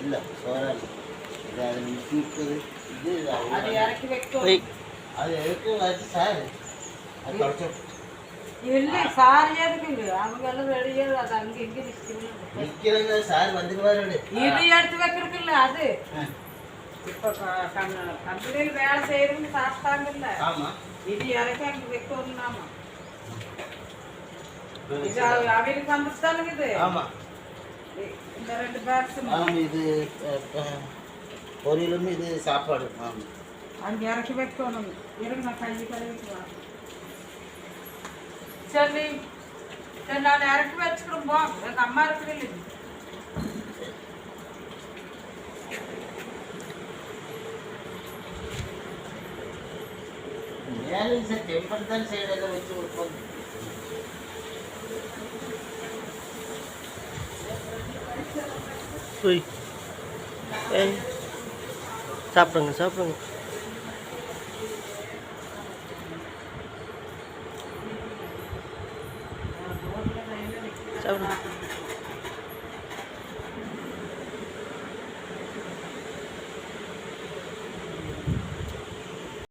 இல்லை சோறால் இது அது மிக்கிறது இது அது இறக்கி வைக்கும். அது எடுத்து வச்சு சார் அது தொடச்சு இல்லை சார் எதுக்குங்க அவங்க எல்லாம் ரெடியாக அது அங்கே இங்கே நிற்கிறங்க சார் வந்துடுவார் இது எடுத்து வைக்கிறதுக்குல்ல அது இப்போ கம்பெனியில் வேலை செய்யறவங்க சாப்பிட்டாங்கல்ல. ஆமாம் இது இறக்கி அங்கே வைக்கணும்னாமா இது அவருக்கு வந்துட்டு தானுங்க இது. ஆமாம் இந்த 2 பேக்ஸ் ஆமாம் இது பொரியலும் இது சாப்பாடு. ஆமாம் அங்கே இறக்கி வைக்கணும். இருங்க நான் கை கழுவிக்குவேன். சரி சரி நான் இறக்கி வச்சுக்கிறோம். போ எங்கள் அம்மா இருக்குது. மேலே சார் டெம்பர் தான் சைடெல்லாம் வச்சு கொடுப்போம். சாப்பிடுங்க சாப்பிடுங்க. சாப்பிடுங்க.